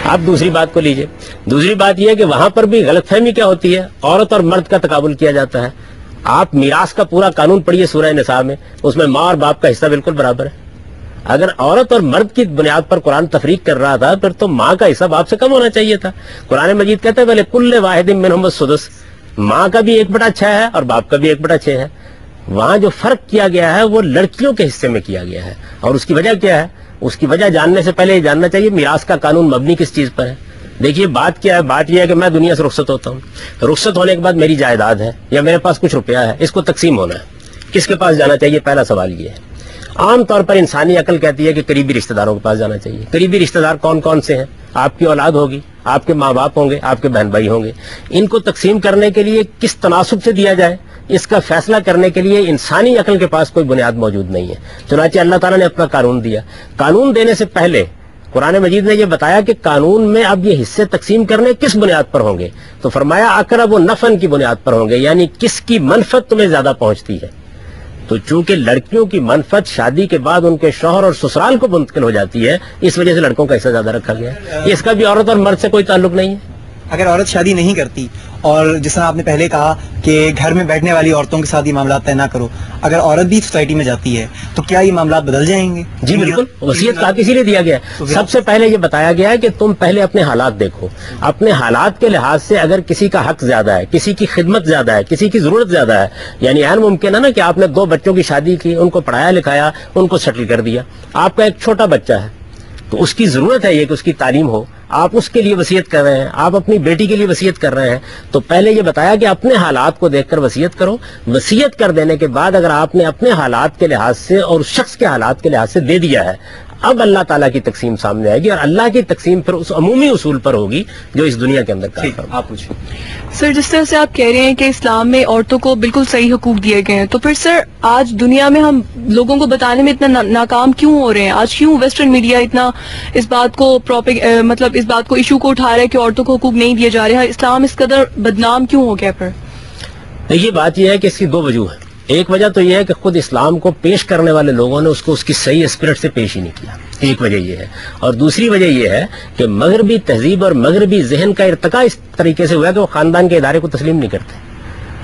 اب دوسری بات کو لیجئے. دوسری بات یہ ہے کہ وہاں پر بھی غلط فہمی کیا ہوتی ہے, عورت اور مرد کا تقابل کیا جاتا ہے. آپ میراث کا پورا قانون پڑھیے سورہ نساء میں, اس میں ماں اور باپ کا حصہ بالکل برابر ہے. اگر عورت اور مرد کی بنیاد پر قرآن تفریق کر رہا تھا پھر تو ماں کا حصہ باپ سے کم ہونا چاہیے تھا. قرآن مجید کہتا ہے بھلے کل واحد منہم السدس, ماں کا بھی 1/6 ہے اور باپ کا بھی 1/6 ہے. وہاں جو فرق کیا گیا ہے وہ لڑکیوں کے حصے میں کیا گیا ہے, اور اس کی وجہ کیا ہے؟ اس کی وجہ جاننے سے پہلے یہ جاننا چاہیے میراث کا قانون مبنی کس چیز پر ہے. دیکھیے بات کیا ہے, بات یہ ہے کہ میں دنیا سے رخصت ہوتا ہوں, رخصت ہونے کے بعد میری جائیداد ہے یا میرے پاس کچھ روپیہ ہے, اس کو تقسیم ہونا ہے. کس کے پاس جانا چاہیے؟ پہلا سوال یہ ہے. عام طور پر انسانی عقل کہتی ہے کہ قریبی رشتہ داروں کے پاس جانا چاہیے. قریبی رشتہ دار کون کون سے ہیں؟ آپ کی اولاد ہوگی, آپ کے ماں باپ ہوں گے, آپ کے بہن بھائی ہوں گے. ان کو تقسیم کرنے کے لیے کس تناسب سے دیا جائے, اس کا فیصلہ کرنے کے لیے انسانی عقل کے پاس کوئی بنیاد موجود نہیں ہے. چنانچہ اللہ تعالیٰ نے اپنا قانون دیا. قانون دینے سے پہلے قرآن مجید نے یہ بتایا کہ قانون میں اب یہ حصے تقسیم کرنے کس بنیاد پر ہوں گے, تو فرمایا اقرب نفعا کی بنیاد پر ہوں گے, یعنی کس کی منفعت تمہیں زیادہ پہنچتی ہے. تو چونکہ لڑکیوں کی منفعت شادی کے بعد ان کے شوہر اور سسرال کو منتقل ہو جاتی ہے, اس وجہ سے لڑکوں کا حصہ زیادہ رکھا گیا ہے. اس کا بھی عورت اور مرد سے کوئی تعلق نہیں ہے. اگر عورت شادی نہیں کرتی, اور جس طرح آپ نے پہلے کہا کہ گھر میں بیٹھنے والی عورتوں کے ساتھ یہ معاملات طے نہ کرو, اگر عورت بھی سوسائٹی میں جاتی ہے تو کیا یہ معاملات بدل جائیں گے؟ جی بالکل, وصیت کا اسی لیے دیا گیا ہے. سب سے پہلے یہ بتایا گیا ہے کہ تم پہلے اپنے حالات دیکھو. اپنے حالات کے لحاظ سے اگر کسی کا حق زیادہ ہے, کسی کی خدمت زیادہ ہے, کسی کی ضرورت زیادہ ہے, یعنی عین ممکن ہے نا کہ آپ نے 2 بچوں کی شادی کی, ان کو پڑھایا لکھایا, ان کو سیٹل کر دیا. آپ کا ایک چھوٹا بچہ ہے تو اس کی ضرورت ہے یہ کہ اس کی تعلیم ہو, آپ اس کے لیے وصیت کر رہے ہیں, آپ اپنی بیٹی کے لیے وصیت کر رہے ہیں, تو پہلے یہ بتایا کہ اپنے حالات کو دیکھ کر وصیت کرو. وصیت کر دینے کے بعد اگر آپ نے اپنے حالات کے لحاظ سے اور اس شخص کے حالات کے لحاظ سے دے دیا ہے, اب اللہ تعالیٰ کی تقسیم سامنے آئے گی, اور اللہ کی تقسیم پھر اس عمومی اصول پر ہوگی جو اس دنیا کے اندر کام ہے. آپ پوچھیں سر. جس طرح سے آپ کہہ رہے ہیں کہ اسلام میں عورتوں کو بالکل صحیح حقوق دیے گئے ہیں, تو پھر سر آج دنیا میں ہم لوگوں کو بتانے میں اتنا ناکام کیوں ہو رہے ہیں؟ آج کیوں ویسٹرن میڈیا اتنا اس بات کو مطلب اس بات کو ایشو کو اٹھا رہا ہے کہ عورتوں کو حقوق نہیں دیے جا رہے ہیں؟ اسلام اس قدر بدنام کیوں ہو گیا پھر؟ یہ بات یہ ہے کہ اس کی 2 وجوہ ہیں. ایک وجہ تو یہ ہے کہ خود اسلام کو پیش کرنے والے لوگوں نے اس کو اس کی صحیح اسپرٹ سے پیش ہی نہیں کیا, ایک وجہ یہ ہے. اور دوسری وجہ یہ ہے کہ مغربی تہذیب اور مغربی ذہن کا ارتقاء اس طریقے سے ہوا ہے کہ وہ خاندان کے ادارے کو تسلیم نہیں کرتے.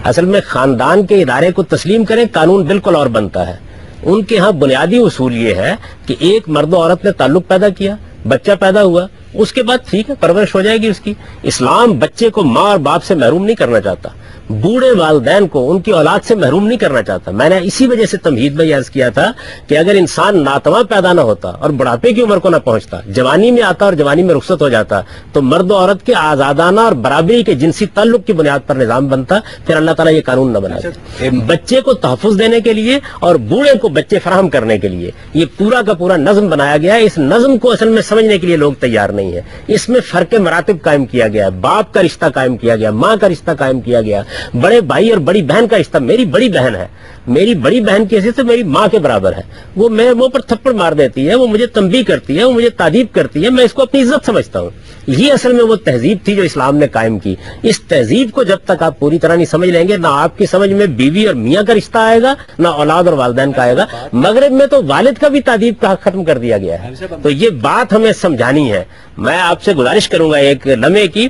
اصل میں خاندان کے ادارے کو تسلیم کریں, قانون بالکل اور بنتا ہے. ان کے ہاں بنیادی اصول یہ ہے کہ ایک مرد و عورت نے تعلق پیدا کیا, بچہ پیدا ہوا, اس کے بعد ٹھیک ہے پرورش ہو جائے گی اس کی. اسلام بچے کو ماں اور باپ سے محروم نہیں کرنا چاہتا, بوڑھے والدین کو ان کی اولاد سے محروم نہیں کرنا چاہتا. میں نے اسی وجہ سے تمہید میں یہ عرض کیا تھا کہ اگر انسان ناتواں پیدا نہ ہوتا اور بڑھاپے کی عمر کو نہ پہنچتا, جوانی میں آتا اور جوانی میں رخصت ہو جاتا, تو مرد و عورت کے آزادانہ اور برابری کے جنسی تعلق کی بنیاد پر نظام بنتا. پھر اللہ تعالیٰ یہ قانون نہ بناتا. بچے کو تحفظ دینے کے لیے اور بوڑھے کو بچے فراہم کرنے کے لیے یہ پورا کا پورا نظم بنایا گیا ہے. اس نظم کو اصل میں سمجھنے کے لیے لوگ تیار نہیں ہیں. اس میں فرق مراتب قائم کیا گیا ہے, باپ کا رشتہ قائم کیا گیا, ماں کا رشتہ قائم کیا گیا, بڑے بھائی اور بڑی بہن کا رشتہ. میری بڑی بہن ہے, میری بڑی بہن کی حیثیت سے میری ماں کے برابر ہے. وہ میرے منہ پر تھپڑ مار دیتی ہے, وہ مجھے تنبیہ کرتی ہے, وہ مجھے تعریف کرتی ہے, میں اس کو اپنی عزت سمجھتا ہوں. یہ اصل میں وہ تہذیب تھی جو اسلام نے قائم کی. اس تہذیب کو جب تک آپ پوری طرح نہیں سمجھ لیں گے, نہ آپ کی سمجھ میں بیوی اور میاں کا رشتہ آئے گا, نہ اولاد اور والدین کا آئے گا. مغرب میں تو والد کا بھی تعدیب کا حق ختم کر دیا گیا ہے. تو یہ بات ہمیں سمجھانی ہے. میں آپ سے گزارش کروں گا ایک لمحے کی,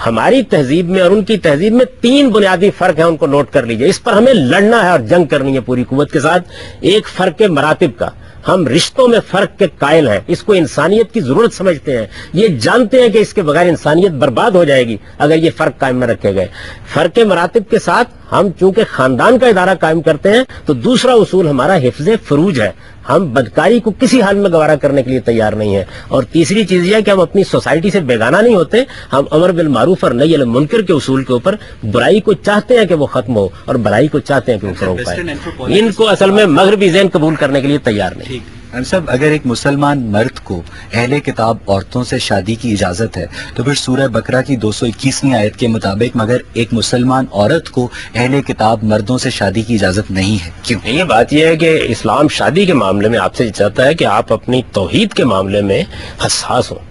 ہماری تہذیب میں اور ان کی تہذیب میں 3 بنیادی فرق ہیں, ان کو نوٹ کر لیجئے. اس پر ہمیں لڑنا ہے اور جنگ کرنی ہے پوری قوت کے ساتھ. ایک فرق مراتب کا, ہم رشتوں میں فرق کے قائل ہیں, اس کو انسانیت کی ضرورت سمجھتے ہیں, یہ جانتے ہیں کہ اس کے بغیر انسانیت برباد ہو جائے گی اگر یہ فرق قائم نہ رکھے گئے. فرق مراتب کے ساتھ ہم چونکہ خاندان کا ادارہ قائم کرتے ہیں تو دوسرا اصول ہمارا حفظ فروج ہے. ہم بدکاری کو کسی حال میں گوارا کرنے کے لیے تیار نہیں ہیں. اور تیسری چیز یہ ہے کہ ہم اپنی سوسائٹی سے بیگانہ نہیں ہوتے, ہم امر بالمعروف اور نہی عن المنکر کے اصول کے اوپر برائی کو چاہتے ہیں کہ وہ ختم ہو اور بھلائی کو چاہتے ہیں کہ وہ فروغ پائے. ان کو اصل میں مغربی ذہن قبول کرنے کے لیے تیار نہیں. صاحب اگر ایک مسلمان مرد کو اہل کتاب عورتوں سے شادی کی اجازت ہے تو پھر سورہ بقرہ کی 221ویں آیت کے مطابق مگر ایک مسلمان عورت کو اہل کتاب مردوں سے شادی کی اجازت نہیں ہے, کیوں؟ یہ بات یہ ہے کہ اسلام شادی کے معاملے میں آپ سے چاہتا ہے کہ آپ اپنی توحید کے معاملے میں حساس ہوں.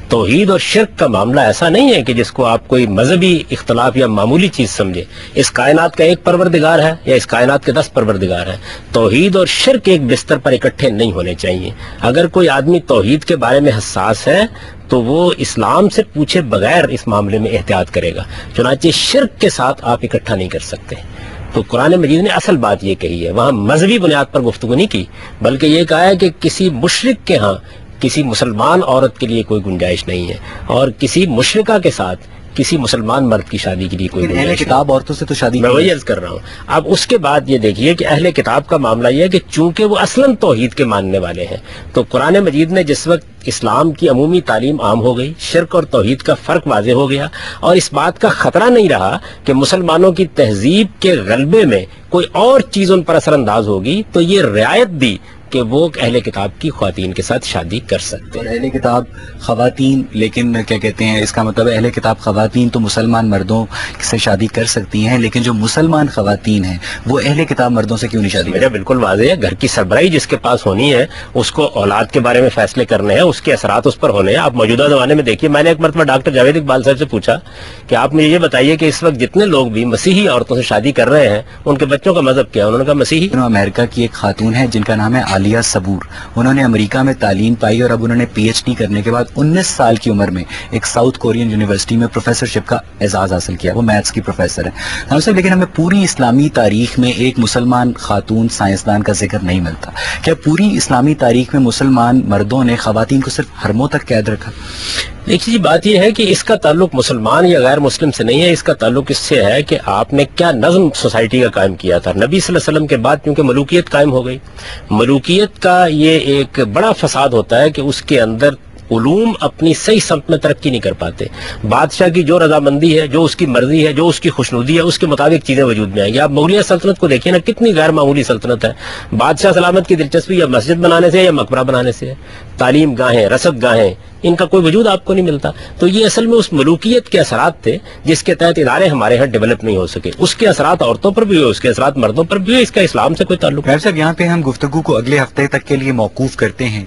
توحید اور شرک کا معاملہ ایسا نہیں ہے کہ جس کو آپ کوئی مذہبی اختلاف یا معمولی چیز سمجھے. اس کائنات کا ایک پروردگار ہے یا اس کائنات کے 10 پروردگار ہیں. توحید اور شرک ایک بستر پر اکٹھے نہیں ہونے چاہیے. اگر کوئی آدمی توحید کے بارے میں حساس ہے تو وہ اسلام سے پوچھے بغیر اس معاملے میں احتیاط کرے گا. چنانچہ شرک کے ساتھ آپ اکٹھا نہیں کر سکتے. تو قرآن مجید نے اصل بات یہ کہی ہے, وہاں مذہبی بنیاد پر گفتگو نہیں کی, بلکہ یہ کہا ہے کہ کسی مشرک کے ہاں کسی مسلمان عورت کے لیے کوئی گنجائش نہیں ہے, اور کسی مشرکہ کے ساتھ کسی مسلمان مرد کی شادی کے لیے کوئی اہل گنجائش کتاب عورتوں سے تو شادی میں وہی عرض کر رہا ہوں. اب اس کے بعد یہ دیکھیے کہ اہل کتاب کا معاملہ یہ ہے کہ چونکہ وہ اصلاً توحید کے ماننے والے ہیں, تو قرآن مجید نے جس وقت اسلام کی عمومی تعلیم عام ہو گئی, شرک اور توحید کا فرق واضح ہو گیا, اور اس بات کا خطرہ نہیں رہا کہ مسلمانوں کی تہذیب کے غلبے میں کوئی اور چیز ان پر اثر انداز ہوگی, تو یہ رعایت دی کہ وہ اہل کتاب کی خواتین کے ساتھ شادی کر سکتے ہیں. اہل کتاب خواتین, لیکن کیا کہتے ہیں, اس کا مطلب اہل کتاب خواتین تو مسلمان مردوں سے شادی کر سکتی ہیں, لیکن جو مسلمان خواتین ہیں وہ اہل کتاب مردوں سے کیوں نہیں شادی میرا بالکل واضح ہے, گھر کی سربراہی جس کے پاس ہونی ہے اس کو اولاد کے بارے میں فیصلے کرنے ہیں, اس کے اثرات اس پر ہونے ہیں. آپ موجودہ زمانے میں دیکھیے, میں نے ایک مرتبہ ڈاکٹر جاوید اقبال صاحب سے پوچھا کہ آپ مجھے یہ بتائیے کہ اس وقت جتنے لوگ بھی مسیحی عورتوں سے شادی کر رہے ہیں ان کے بچوں کا مذہب کیا ہے؟ انہوں نے کہا مسیحی. امریکہ کی ایک خاتون ہے جن کا نام ہے عالیہ صبور. انہوں نے امریکہ میں تعلیم پائی اور اب انہوں نے پی ایچ ڈی کرنے کے بعد 19 سال کی عمر میں ایک ساؤتھ کورین یونیورسٹی میں پروفیسرشپ کا اعزاز حاصل کیا. وہ میتھس کی پروفیسر ہے. لیکن ہمیں پوری اسلامی تاریخ میں ایک مسلمان خاتون سائنسدان کا ذکر نہیں ملتا. کیا پوری اسلامی تاریخ میں مسلمان مردوں نے خواتین کو صرف حرموں تک قید رکھا؟ دیکھیے جی, بات یہ ہے کہ اس کا تعلق مسلمان یا غیر مسلم سے نہیں ہے, اس کا تعلق اس سے ہے کہ آپ نے کیا نظم سوسائٹی کا قائم کیا تھا. نبی صلی اللہ علیہ وسلم کے بعد کیونکہ ملوکیت قائم ہو گئی, ملوکیت کا یہ ایک بڑا فساد ہوتا ہے کہ اس کے اندر علوم اپنی صحیح سمت میں ترقی نہیں کر پاتے. بادشاہ کی جو رضامندی ہے, جو اس کی مرضی ہے, جو اس کی خوشنودی ہے, اس کے مطابق چیزیں وجود میں آئیں گی. آپ مغلیہ سلطنت کو دیکھیں نا, کتنی غیر معمولی سلطنت ہے. بادشاہ سلامت کی دلچسپی یا مسجد بنانے سے یا مقبرہ بنانے سے ہے. تعلیم گاہیں, رسد گاہیں, ان کا کوئی وجود آپ کو نہیں ملتا. تو یہ اصل میں اس ملوکیت کے اثرات تھے جس کے تحت ادارے ہمارے ہاں ڈیولپ نہیں ہو سکے. اس کے اثرات عورتوں پر بھی ہوئے, اس کے اثرات مردوں پر بھی ہوئے. اس کا اسلام سے کوئی تعلق نہیں. صاحب, یہاں پہ ہم گفتگو کو اگلے ہفتے تک کے لیے موقوف کرتے ہیں.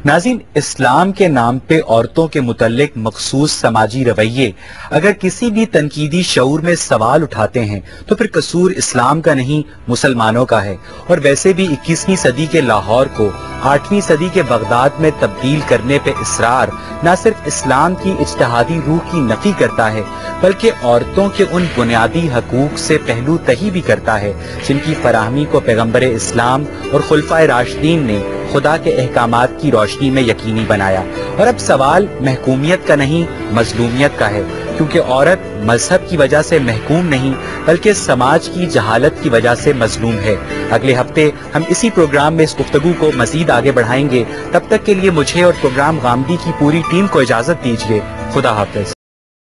ناظرین, اسلام کے نام پہ عورتوں کے متعلق مخصوص سماجی رویے اگر کسی بھی تنقیدی شعور میں سوال اٹھاتے ہیں تو پھر قصور اسلام کا نہیں مسلمانوں کا ہے. اور ویسے بھی 21ویں صدی کے لاہور کو 8ویں صدی کے بغداد میں تبدیل کرنے پہ اصرار نہ صرف اسلام کی اجتہادی روح کی نفی کرتا ہے بلکہ عورتوں کے ان بنیادی حقوق سے پہلو تہی بھی کرتا ہے جن کی فراہمی کو پیغمبر اسلام اور خلفائے راشدین نے خدا کے احکامات کی روشنی میں یقینی بنایا. اور اب سوال محکومیت کا نہیں مظلومیت کا ہے, کیونکہ عورت مذہب کی وجہ سے محکوم نہیں بلکہ سماج کی جہالت کی وجہ سے مظلوم ہے. اگلے ہفتے ہم اسی پروگرام میں اس گفتگو کو مزید آگے بڑھائیں گے. تب تک کے لیے مجھے اور پروگرام غامدی کی پوری ٹیم کو اجازت دیجیے. خدا حافظ.